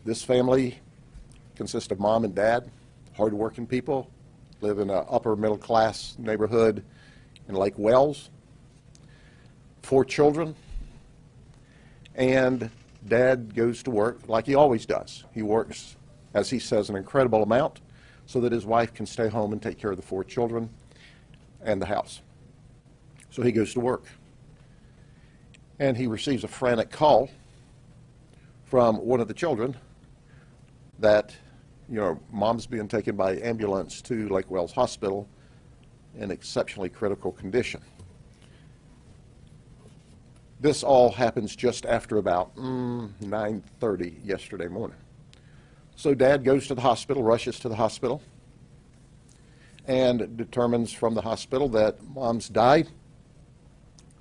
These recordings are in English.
This family consists of mom and dad, hardworking people, live in an upper middle class neighborhood in Lake Wales. 4 children, and dad goes to work like he always does. He works, as he says, an incredible amount so that his wife can stay home and take care of the 4 children and the house. So he goes to work. And he receives a frantic call from one of the children that, mom's being taken by ambulance to Lake Wales Hospital in exceptionally critical condition. This all happens just after about 9:30 yesterday morning. So dad goes to the hospital, rushes to the hospital, and determines from the hospital that mom's died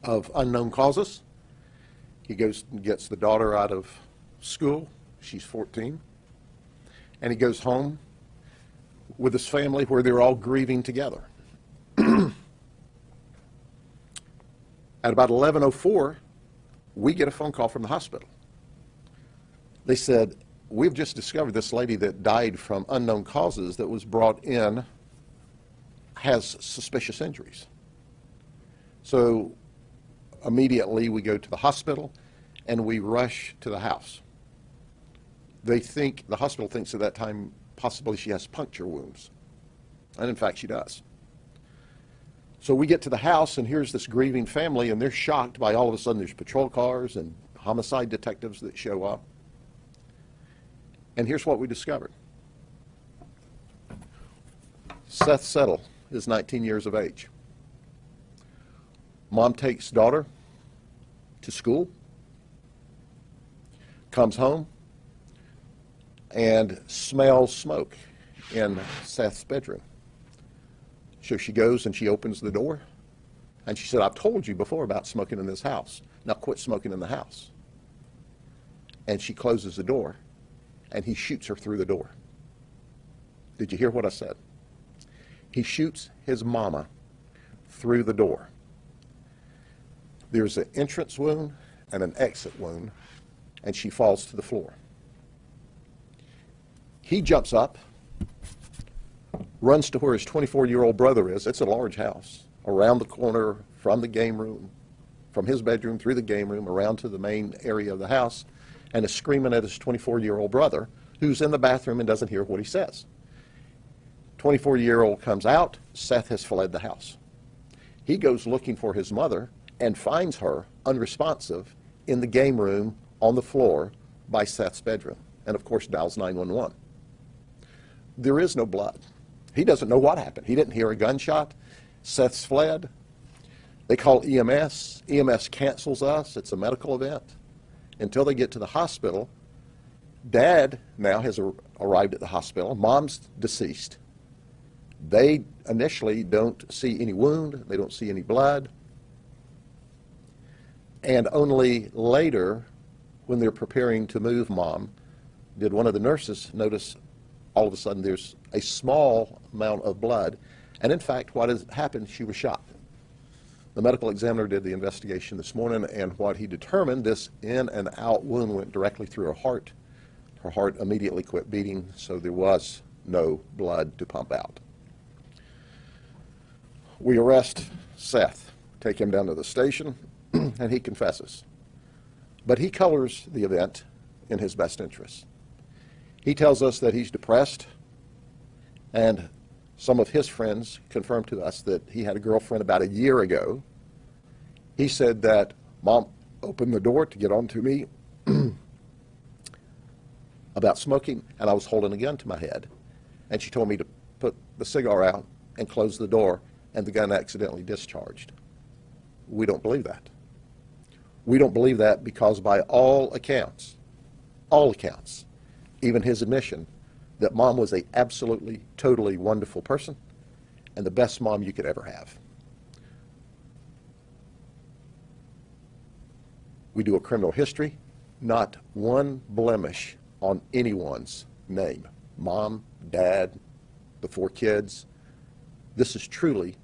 of unknown causes. He goes and gets the daughter out of school. She's 14. And he goes home with his family where they're all grieving together. At about 11:04, we get a phone call from the hospital. They said, we've just discovered this lady that died from unknown causes that was brought in has suspicious injuries. So immediately we go to the hospital and we rush to the house. The hospital thinks at that time possibly she has puncture wounds. And in fact she does. So we get to the house, and here's this grieving family, and they're shocked by all of a sudden there's patrol cars and homicide detectives that show up. And here's what we discovered. Seth Settle is 19 years of age. Mom takes daughter to school, comes home, and smells smoke in Seth's bedroom. So she goes and she opens the door, and she said, I've told you before about smoking in this house. Now quit smoking in the house. And she closes the door, and he shoots her through the door. Did you hear what I said? He shoots his mama through the door. There's an entrance wound and an exit wound, and she falls to the floor. He jumps up, runs to where his 24-year-old brother is. It's a large house. Around the corner, from the game room, from his bedroom through the game room, around to the main area of the house, and is screaming at his 24-year-old brother, who's in the bathroom and doesn't hear what he says. 24-year-old comes out. Seth has fled the house. He goes looking for his mother and finds her unresponsive in the game room on the floor by Seth's bedroom, and of course dials 911. There is no blood. He doesn't know what happened. He didn't hear a gunshot. Seth's fled. They call EMS. EMS cancels us. It's a medical event. Until they get to the hospital, Dad now has arrived at the hospital. Mom's deceased. They initially don't see any wound. They don't see any blood. And only later, when they're preparing to move Mom, did one of the nurses notice all of a sudden there's a small amount of blood. And in fact, what has happened, she was shot. The medical examiner did the investigation this morning, and what he determined, this in and out wound went directly through her heart. Her heart immediately quit beating, so there was no blood to pump out. We arrest Seth, take him down to the station, and he confesses. But he colors the event in his best interest. He tells us that he's depressed, and some of his friends confirmed to us that he had a girlfriend about a year ago. He said that Mom opened the door to get onto me about smoking, and I was holding a gun to my head. And she told me to put the cigar out and close the door, and the gun accidentally discharged. We don't believe that. We don't believe that because by all accounts, even his admission, that Mom was a absolutely, totally wonderful person and the best mom you could ever have. We do a criminal history, not one blemish on anyone's name. Mom, Dad, the 4 kids. This is truly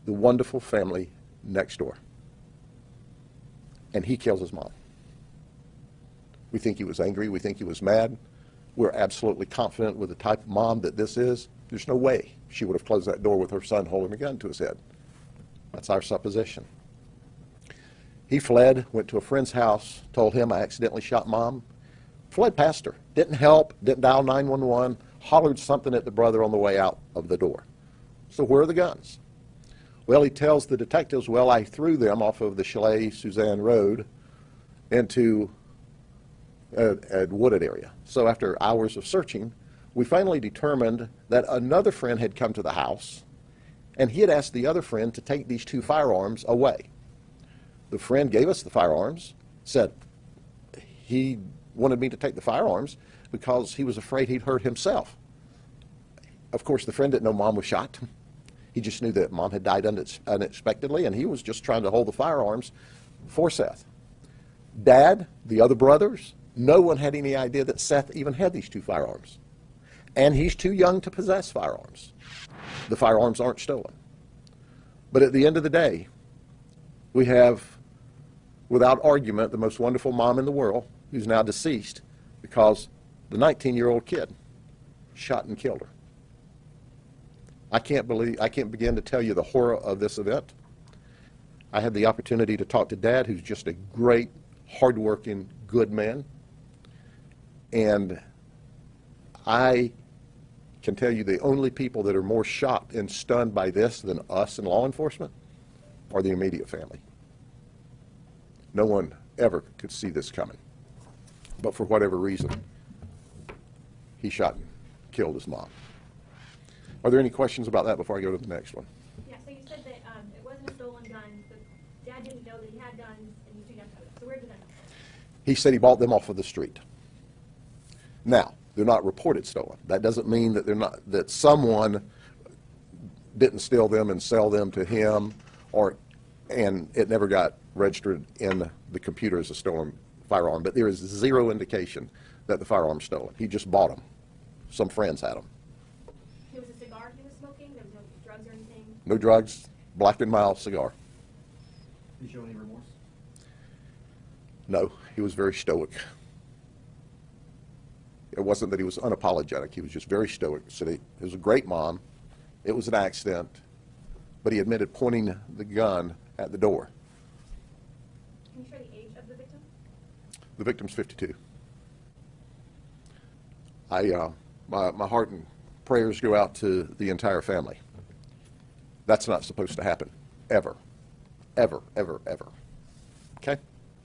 the wonderful family next door. And he kills his mom. We think he was angry. We think he was mad. we're absolutely confident with the type of mom that this is, there's no way she would have closed that door with her son holding a gun to his head. That's our supposition. He fled, went to a friend's house, told him I accidentally shot Mom, fled past her, didn't help, didn't dial 911, hollered something at the brother on the way out of the door. So where are the guns? Well, he tells the detectives, well, I threw them off of the Chalet Suzanne Road into a wooded area. So after hours of searching, we finally determined that another friend had come to the house, and he had asked the other friend to take these two firearms away. The friend gave us the firearms, said he wanted me to take the firearms because he was afraid he'd hurt himself. Of course, the friend didn't know Mom was shot. He just knew that Mom had died unexpectedly, and he was just trying to hold the firearms for Seth. Dad, the other brothers, no one had any idea that Seth even had these two firearms. And he's too young to possess firearms. The firearms aren't stolen. But at the end of the day, we have, without argument, the most wonderful mom in the world, who's now deceased because the 19-year-old kid shot and killed her. I can't begin to tell you the horror of this event. I had the opportunity to talk to Dad, who's just a great, hardworking, good man. And I can tell you the only people that are more shocked and stunned by this than us in law enforcement are the immediate family. No one ever could see this coming. But for whatever reason, he shot and killed his mom. Are there any questions about that before I go to the next one? Yeah, so you said that it wasn't a stolen gun, but Dad didn't know that he had guns, and you two guns out of it. So where did the gun come from? He said he bought them off of the street. Now, they're not reported stolen. That doesn't mean that that someone didn't steal them and sell them to him, and it never got registered in the computer as a stolen firearm. But there is zero indication that the firearm's stolen. He just bought them. Some friends had them. It was a cigar he was smoking? There was no drugs or anything? No drugs, Black and Mild cigar. Did he show any remorse? No, he was very stoic. It wasn't that he was unapologetic. He was just very stoic. Said he was a great mom. It was an accident. But he admitted pointing the gun at the door. Can you share the age of the victim? The victim's 52. My heart and prayers go out to the entire family. That's not supposed to happen, ever, ever, ever, ever. Okay?